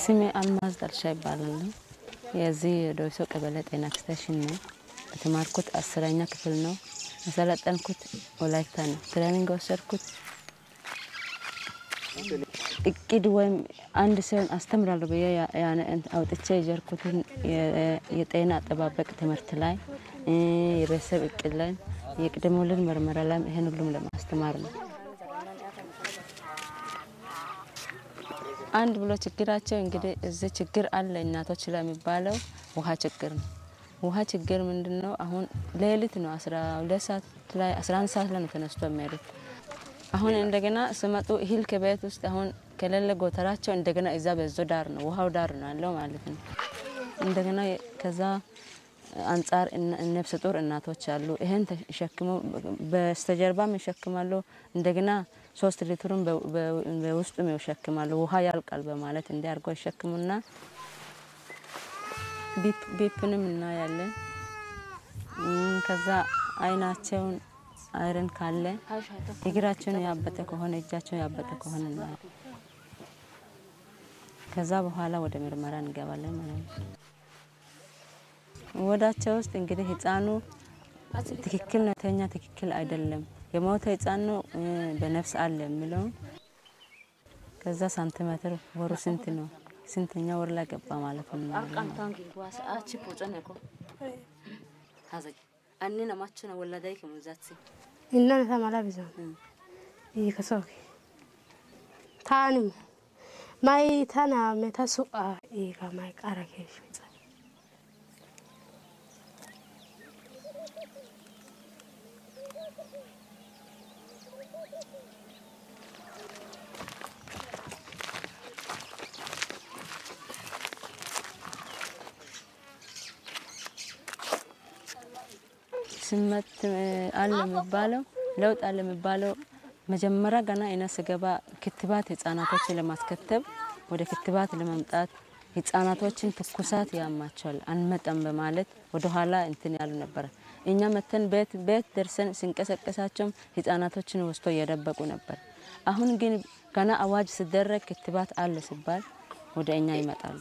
ስሜ አልማዝ ዳርሻ ይባላል የዚህ ዶይሶ ቀበሌ ጤና ኤክስቴንሽን ነው የተማርኩት 10ኛ ክፍል ነው የሰለጠንኩት ወላይታ ነው ትሬኒንግ ወሰድኩት እቅድ ወይም አንድ ሰው አስተምራለሁ በያነ አውጥቼ የጀርኩት የጤና አጠባበቅ ትምህርት ላይ የቤተሰብ እቅድ ላይ የቅድመ ወሊድ ምርመራ ላይ ይሄን ሁሉም ለማስተማር ነው አንድ ብሎ ችግራቸው እንግዲህ እዚህ ችግር አለ እናቶች ለሚባለው ውሃ ችግር ነው ውሃ ችግር ምንድነው አሁን ሌሊት ነው 12 ሰዓት ላይ 11 ሰዓት ላይ ተነስቶ የሚያደርግ አሁን እንደገና ስመጡ እህል ከቤት ውስጥ አሁን ከሌለ ጎተራቸው እንደገና እዛ በዞ ዳር ነው ውሃው ዳር ነው ያለው ማለት ነው እንደገና ከዛ አንፃር ነፍሰ ጡር እናቶች አሉ ይሄን ተሸክመው በስተጀርባም ይሸክማሉ እንደገና 3 ሊትሩን በውስጡም ይሸክማሉ ውሃ ያልቃል በማለት እንዲያርገው ይሸክሙና ቢፕንም እና ያለ ከዛ አይናቸውን አይረን ካለ እግራቸውን ያበጠ ከሆነ እጃቸውን ያበጠ ከሆነ ከዛ በኋላ ወደ ምርመራ እንገባለን ማለት ነው ወዳቸው ውስጥ እንግዲህ ህፃኑ ትክክል ነው ተኛ ትክክል አይደለም የሞተ ህፃን ነው በነፍስ አለ የሚለው ከዛ ሳንቲሜትር ወሩ ስንት ነው ስንተኛ ወር ላይ ገባ ማለት ነው አቃንታን ግንጓስ አቺ ፖጨነኮ ሀዘይ አንኒና ማቹና ወላዳይ ከመዛት إننا ثملا بزان يكسوك تاني ما يتنا متسوء إيكا ما يكاركيش ስመት አለ የሚባለው ለውጥ አለ የሚባለው መጀመሪያ ገና እኔ ስገባ ክትባት ህፃናቶች ለማስከተብ ወደ ክትባት ለማምጣት ህፃናቶችን ትኩሳት ያማቸዋል አንመጣም በማለት ወደ ኋላ እንትን ያሉ ነበር እኛ መተን ቤት ደርሰን ሲንቀሰቀሳቸው ህፃናቶችን ወስቶ እየደበቁ ነበር አሁን ግን ገና አዋጅ ሲደረግ ክትባት አለ ሲባል ወደ እኛ ይመጣሉ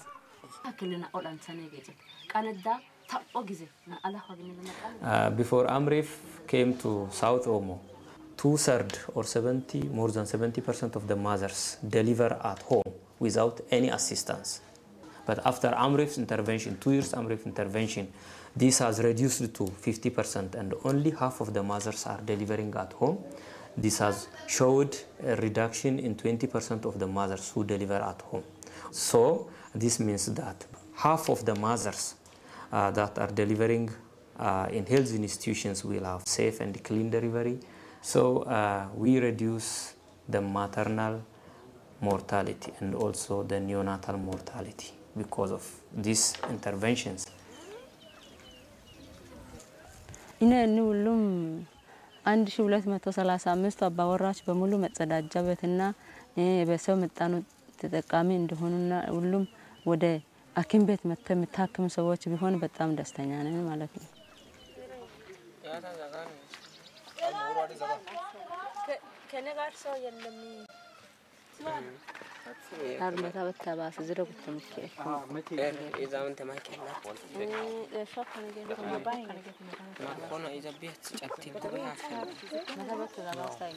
አክልና ኦላንሰኔ ገጀ ቀነዳ Before Amref came to South Omo, 2/3 or 70, more than 70% of the mothers deliver at home without any assistance. But after Amref's intervention, 2 years Amref intervention, this has reduced to 50% and only half of the mothers are delivering at home. This has showed a reduction in 20% of the mothers who deliver at home. So this means that half of the mothers that are delivering in health institutions will have safe and clean delivery. So we reduce the maternal mortality and also the neonatal mortality because of these interventions. إن نقولهم 1235 አባወራዎች በሙሉ መጸዳጃ ቤትና በሰው መጣኑ ተጠቃሚ እንደሆኑና ሁሉም ወደ አኪም ቤት መጥተው መታከም ሰዎች ቢሆን በጣም ደስተኛ ነን ማለት ነው ከነጋር ሰው የለም አርመታ በተባስ ዝረጉት ምከ ኢዛውን ተማከላ ሾክ ነገር ተማባይ ማኮና ኢዛቤት ጫቲ ጉባኤ አፈለ መታበት ተባስታይ